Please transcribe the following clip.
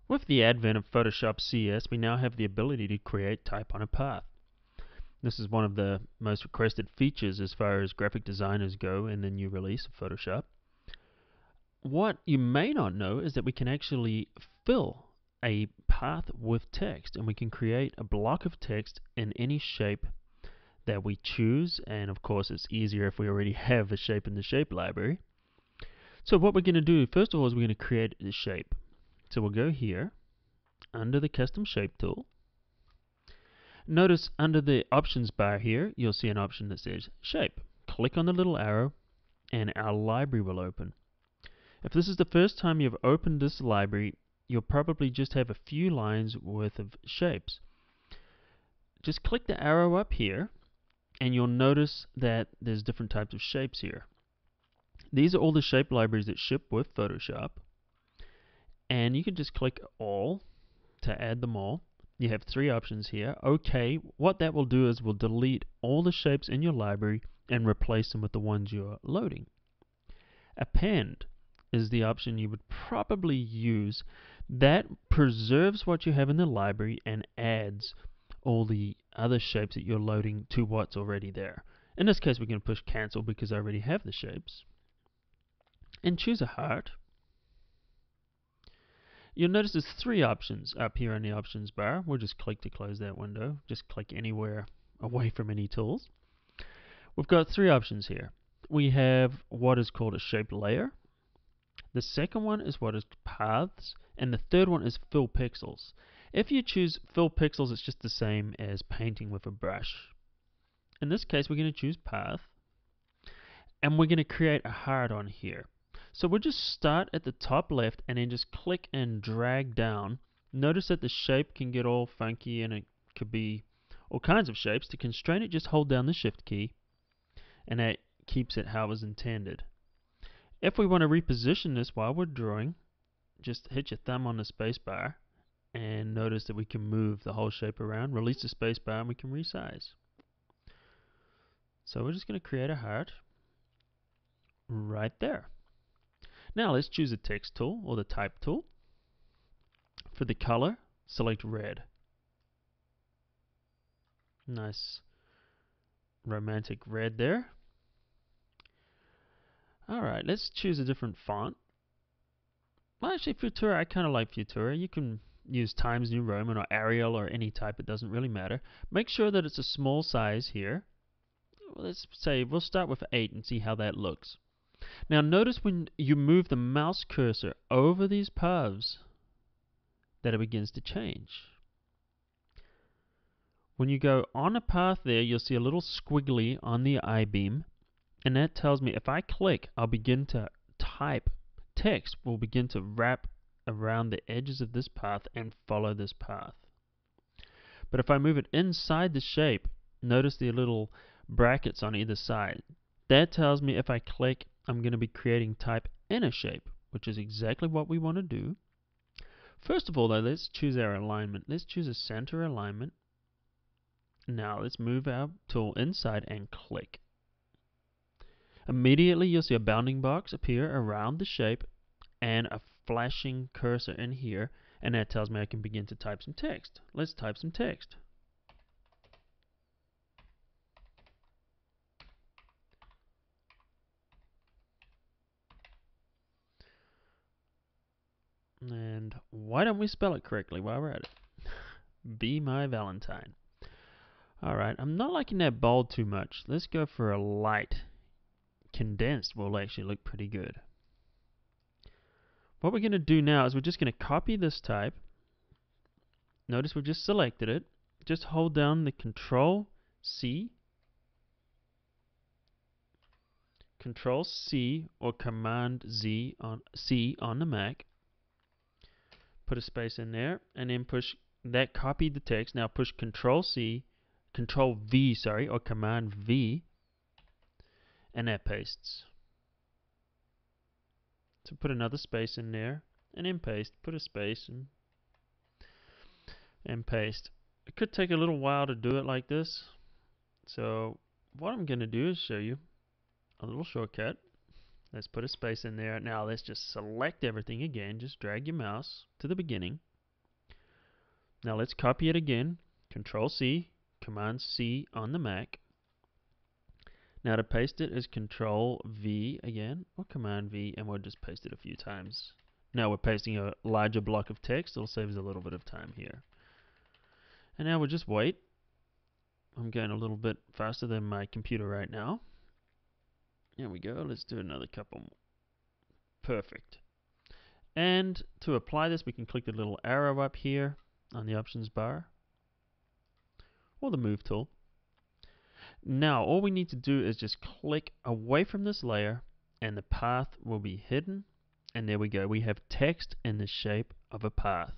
With the advent of Photoshop CS, we now have the ability to create type on a path. This is one of the most requested features as far as graphic designers go in the new release of Photoshop. What you may not know is that we can actually fill a path with text, and we can create a block of text in any shape that we choose, and of course it's easier if we already have a shape in the shape library. So what we're going to do first of all is we're going to create a shape. So we'll go here under the custom shape tool. Notice under the options bar here you'll see an option that says shape. Click on the little arrow and our library will open. If this is the first time you've opened this library, you'll probably just have a few lines worth of shapes. Just click the arrow up here and you'll notice that there's different types of shapes here. These are all the shape libraries that ship with Photoshop, and you can just click all to add them all. You have three options here. OK, what that will do is we'll delete all the shapes in your library and replace them with the ones you're loading. Append is the option you would probably use. That preserves what you have in the library and adds all the other shapes that you're loading to what's already there. In this case, we're going to push cancel because I already have the shapes. And choose a heart. You'll notice there's three options up here in the options bar. We'll just click to close that window. Just click anywhere away from any tools. We've got three options here. We have what is called a shape layer. The second one is what is paths, and the third one is fill pixels. If you choose fill pixels, it's just the same as painting with a brush. In this case, we're going to choose path, and we're going to create a heart on here. So we'll just start at the top left and then just click and drag down. Notice that the shape can get all funky and it could be all kinds of shapes. To constrain it, just hold down the shift key and that keeps it how it was intended. If we want to reposition this while we're drawing, just hit your thumb on the space bar and notice that we can move the whole shape around. Release the space bar and we can resize. So we're just going to create a heart right there. Now let's choose a text tool or the type tool. For the color, select red. Nice romantic red there. Alright, let's choose a different font. Well, actually, Futura, I kind of like Futura. You can use Times New Roman or Arial or any type, it doesn't really matter. Make sure that it's a small size here. Let's say we'll start with 8 and see how that looks. Now notice when you move the mouse cursor over these paths that it begins to change. When you go on a path there, you'll see a little squiggly on the I-beam, and that tells me if I click, I'll begin to type. Text will begin to wrap around the edges of this path and follow this path. But if I move it inside the shape, notice the little brackets on either side. That tells me if I click, I'm going to be creating type in a shape, which is exactly what we want to do. First of all though, let's choose our alignment. Let's choose a center alignment. Now let's move our tool inside and click. Immediately you'll see a bounding box appear around the shape and a flashing cursor in here, and that tells me I can begin to type some text. Let's type some text. And why don't we spell it correctly while we're at it? Be my Valentine. Alright, I'm not liking that bold too much. Let's go for a light. Condensed will actually look pretty good. What we're going to do now is we're just going to copy this type. Notice we've just selected it. Just hold down the Control C or Command C on the Mac. Put a space in there and then push that, copied the text. Now push Control V, or Command V, and that pastes. So put another space in there and then paste. Put a space and paste. It could take a little while to do it like this. So what I'm going to do is show you a little shortcut. Let's put a space in there. Now let's just select everything again. Just drag your mouse to the beginning. Now let's copy it again. Control C, Command C on the Mac. Now to paste it is Control V again, or Command V, and we'll just paste it a few times. Now we're pasting a larger block of text. It'll save us a little bit of time here. And now we'll just wait. I'm going a little bit faster than my computer right now. There we go. Let's do another couple more. Perfect. And to apply this, we can click the little arrow up here on the options bar, or the move tool. Now all we need to do is just click away from this layer, and the path will be hidden. And there we go. We have text in the shape of a path.